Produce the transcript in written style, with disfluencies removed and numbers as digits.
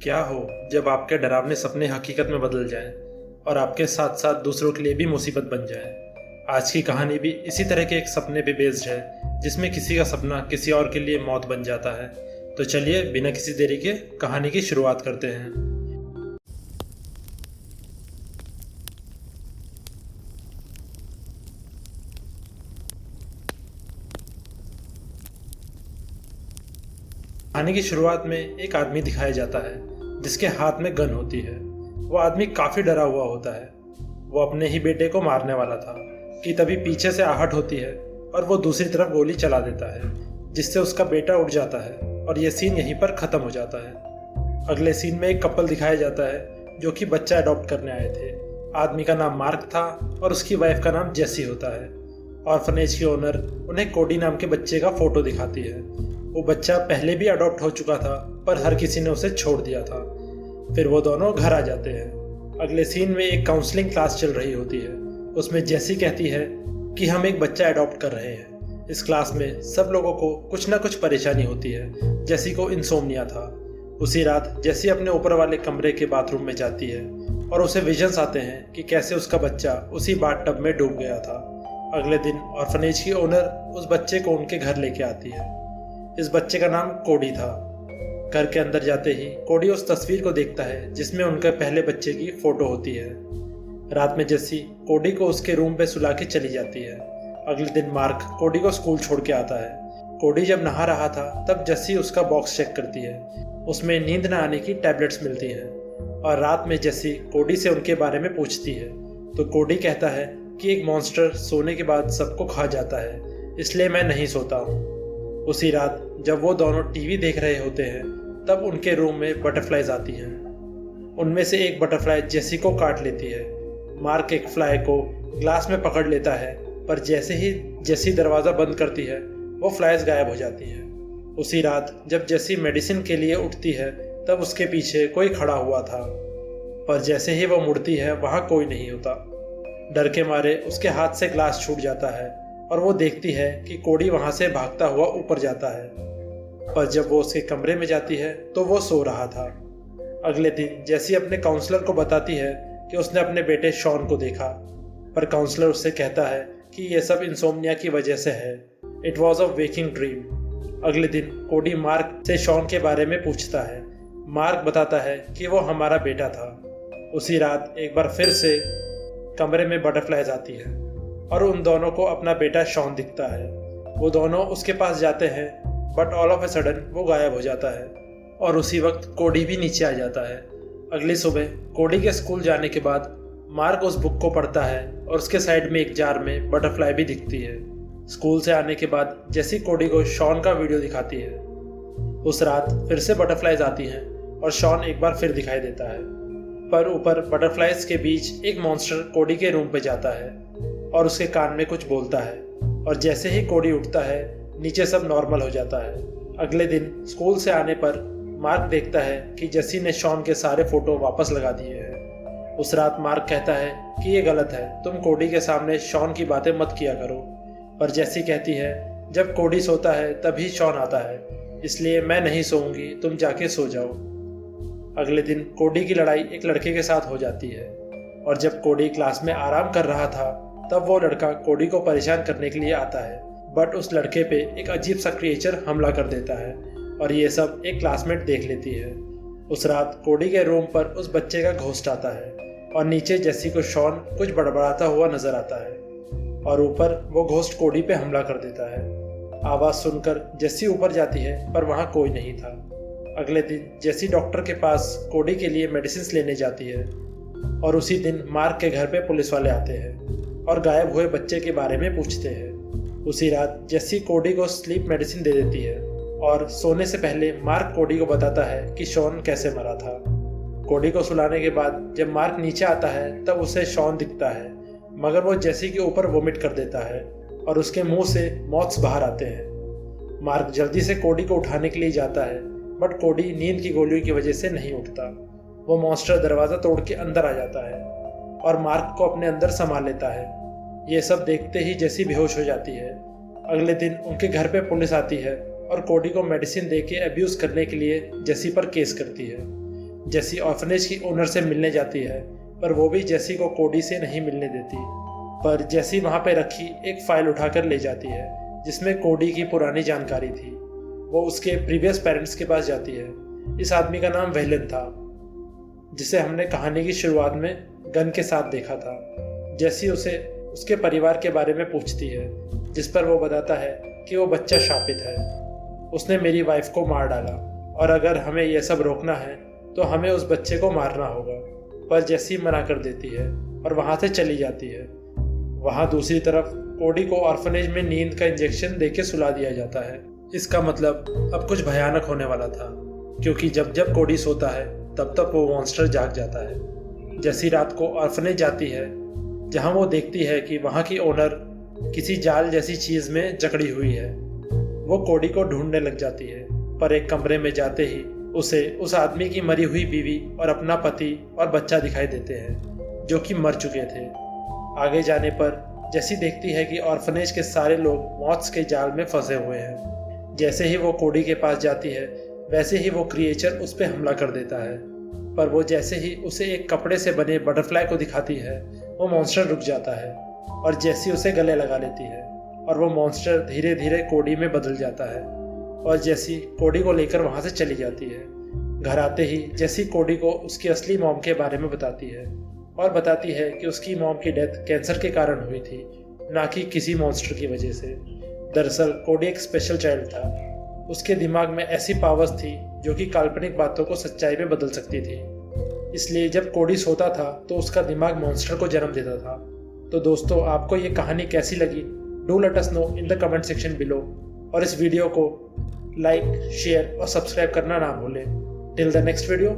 क्या हो जब आपके डरावने सपने हकीकत में बदल जाएं और आपके साथ साथ दूसरों के लिए भी मुसीबत बन जाएं। आज की कहानी भी इसी तरह के एक सपने पे बेस्ड है, जिसमें किसी का सपना किसी और के लिए मौत बन जाता है। तो चलिए बिना किसी देरी के कहानी की शुरुआत करते हैं। कहानी की शुरुआत में एक आदमी दिखाया जाता है जिसके हाथ में गन होती है। वो आदमी काफी डरा हुआ होता है। वो अपने ही बेटे को मारने वाला था कि तभी पीछे से आहट होती है और वो दूसरी तरफ गोली चला देता है, जिससे उसका बेटा उठ जाता है और ये सीन यहीं पर खत्म हो जाता है। अगले सीन में एक कपल दिखाया जाता है जो कि बच्चा अडॉप्ट करने आए थे। आदमी का नाम मार्क था और उसकी वाइफ का नाम जेसी होता है। ऑर्फनेज की ओनर उन्हें कोडी नाम के बच्चे का फोटो दिखाती है। वो बच्चा पहले भी अडॉप्ट हो चुका था, पर हर किसी ने उसे छोड़ दिया था। फिर वो दोनों घर आ जाते हैं। अगले सीन में एक काउंसलिंग क्लास चल रही होती है। उसमें जेसी कहती है कि हम एक बच्चा अडॉप्ट कर रहे हैं। इस क्लास में सब लोगों को कुछ ना कुछ परेशानी होती है। जेसी को इंसोम्निया था। उसी रात जेसी अपने ऊपर वाले कमरे के बाथरूम में जाती है और उसे विजन्स आते हैं कि कैसे उसका बच्चा उसी बाथटब में डूब गया था। अगले दिन ऑर्फनेज की ओनर उस बच्चे को उनके घर लेके आती है। इस बच्चे का नाम कोडी था। घर के अंदर जाते ही कोडी उस तस्वीर को देखता है जिसमें उनके पहले बच्चे की फोटो होती है। रात में जेसी कोडी को उसके रूम पे सुला के चली जाती है। अगले दिन मार्क कोडी को स्कूल छोड़ के आता है। कोडी जब नहा रहा था तब जेसी उसका बॉक्स चेक करती है। उसमें नींद न आने की टैबलेट्स मिलती हैं और रात में जेसी कोडी से उनके बारे में पूछती है तो कोडी कहता है कि एक मॉन्स्टर सोने के बाद सबको खा जाता है, इसलिए मैं नहीं सोता हूँ। उसी रात जब वो दोनों टीवी देख रहे होते हैं तब उनके रूम में बटरफ्लाइज आती हैं। उनमें से एक बटरफ्लाई जेसी को काट लेती है। मार्क एक फ्लाई को ग्लास में पकड़ लेता है, पर जैसे ही जेसी दरवाज़ा बंद करती है वो फ्लाइज गायब हो जाती हैं। उसी रात जब जेसी मेडिसिन के लिए उठती है तब उसके पीछे कोई खड़ा हुआ था, पर जैसे ही वो मुड़ती है वहाँ कोई नहीं होता। डर के मारे उसके हाथ से ग्लास छूट जाता है और वो देखती है कि कोडी वहाँ से भागता हुआ ऊपर जाता है, पर जब वो उसके कमरे में जाती है तो वो सो रहा था। अगले दिन जेसी अपने काउंसलर को बताती है कि उसने अपने बेटे शॉन को देखा, पर काउंसलर उससे कहता है कि ये सब इंसोम्निया की वजह से है। It was a waking dream. अगले दिन कोडी मार्क से शॉन के बारे में पूछता है। मार्क बताता है कि वो हमारा बेटा था। उसी रात एक बार फिर से कमरे में बटरफ्लाइज आती है और उन दोनों को अपना बेटा शॉन दिखता है। वो दोनों उसके पास जाते हैं, but all of a sudden वो गायब हो जाता है और उसी वक्त कोडी भी नीचे आ जाता है। अगली सुबह कोडी के स्कूल जाने के बाद मार्क उस बुक को पढ़ता है और उसके साइड में एक जार में बटरफ्लाई भी दिखती है। स्कूल से आने के बाद जेसी कोडी को शॉन का वीडियो दिखाती है। उस रात फिर से बटरफ्लाइज आती हैं और शॉन एक बार फिर दिखाई देता है, पर ऊपर बटरफ्लाइज के बीच एक मॉन्स्टर कोडी के रूम पे जाता है और उसके कान में कुछ बोलता है, और जैसे ही कोडी उठता है नीचे सब नॉर्मल हो जाता है। अगले दिन स्कूल से आने पर मार्क देखता है कि जेसी ने शॉन के सारे फोटो वापस लगा दिए हैं। उस रात मार्क कहता है कि ये गलत है, तुम कोडी के सामने शॉन की बातें मत किया करो, पर जेसी कहती है जब कोडी सोता है तभी शॉन आता है, इसलिए मैं नहीं सोऊंगी, तुम जाके सो जाओ। अगले दिन कोडी की लड़ाई एक लड़के के साथ हो जाती है और जब कोडी क्लास में आराम कर रहा था तब वो लड़का कोडी को परेशान करने के लिए आता है, बट उस लड़के पे एक अजीब सा क्रिएचर हमला कर देता है और ये सब एक क्लासमेट देख लेती है। उस रात कोडी के रूम पर उस बच्चे का घोस्ट आता है और नीचे जेसी को शॉन कुछ बड़बड़ाता हुआ नजर आता है और ऊपर वो घोस्ट कोडी पे हमला कर देता है। आवाज़ सुनकर जेसी ऊपर जाती है, पर वहाँ कोई नहीं था। अगले दिन जेसी डॉक्टर के पास कोडी के लिए मेडिसिन लेने जाती है और उसी दिन मार्क के घर पे पुलिस वाले आते हैं और गायब हुए बच्चे के बारे में पूछते हैं। उसी रात जेसी कोडी को स्लीप मेडिसिन दे देती है और सोने से पहले मार्क कोडी को बताता है कि शॉन कैसे मरा था। कोडी को सुलाने के बाद जब मार्क नीचे आता है तब उसे शॉन दिखता है, मगर वो जेसी के ऊपर वोमिट कर देता है और उसके मुंह से मॉथ्स बाहर आते हैं। मार्क जल्दी से कोडी को उठाने के लिए जाता है, बट कोडी नींद की गोलियों की वजह से नहीं उठता। वो मॉन्स्टर दरवाज़ा तोड़ के अंदर आ जाता है और मार्क को अपने अंदर संभाल लेता है। ये सब देखते ही जेसी बेहोश हो जाती है। अगले दिन उनके घर पे पुलिस आती है और कोडी को मेडिसिन दे के अब्यूज़ करने के लिए जेसी पर केस करती है। जेसी ऑर्फनेज की ओनर से मिलने जाती है, पर वो भी जेसी को कोडी से नहीं मिलने देती। पर जेसी वहाँ पे रखी एक फाइल उठाकर ले जाती है जिसमें कोडी की पुरानी जानकारी थी। वो उसके प्रीवियस पेरेंट्स के पास जाती है। इस आदमी का नाम वेलन था, जिसे हमने कहानी की शुरुआत में गन के साथ देखा था। जेसी उसे उसके परिवार के बारे में पूछती है, जिस पर वो बताता है कि वो बच्चा शापित है, उसने मेरी वाइफ को मार डाला और अगर हमें यह सब रोकना है तो हमें उस बच्चे को मारना होगा। पर जेसी मना कर देती है और वहाँ से चली जाती है। वहाँ दूसरी तरफ कोडी को ऑर्फनेज में नींद का इंजेक्शन देके सुला दिया जाता है। इसका मतलब अब कुछ भयानक होने वाला था, क्योंकि जब जब कोडी सोता है तब तक वो मॉन्स्टर जाग जाता है। जेसी रात को ऑर्फनेज जाती है, जहाँ वो देखती है कि वहाँ की ओनर किसी जाल जैसी चीज़ में जकड़ी हुई है। वो कोडी को ढूंढने लग जाती है, पर एक कमरे में जाते ही उसे उस आदमी की मरी हुई बीवी और अपना पति और बच्चा दिखाई देते हैं, जो कि मर चुके थे। आगे जाने पर जेसी देखती है कि ऑर्फनेज के सारे लोग मौत के जाल में फंसे हुए हैं। जैसे ही वो कोडी के पास जाती है, वैसे ही वो क्रिएचर उस पर हमला कर देता है। पर वो जैसे ही उसे एक कपड़े से बने बटरफ्लाई को दिखाती है, वो मॉन्स्टर रुक जाता है और जेसी उसे गले लगा लेती है और वो मॉन्स्टर धीरे धीरे कोडी में बदल जाता है और जेसी कोडी को लेकर वहाँ से चली जाती है। घर आते ही जेसी कोडी को उसकी असली मॉम के बारे में बताती है और बताती है कि उसकी मॉम की डेथ कैंसर के कारण हुई थी, ना कि किसी मॉन्स्टर की वजह से। दरअसल कोडी एक स्पेशल चाइल्ड था। उसके दिमाग में ऐसी पावर्स थी जो कि काल्पनिक बातों को सच्चाई में बदल सकती थी। इसलिए जब कोडी सोता था तो उसका दिमाग मॉन्स्टर को जन्म देता था। तो दोस्तों, आपको ये कहानी कैसी लगी? Do let us know in the comment section below. और इस वीडियो को लाइक, शेयर और सब्सक्राइब करना ना भूलें। Till the next video,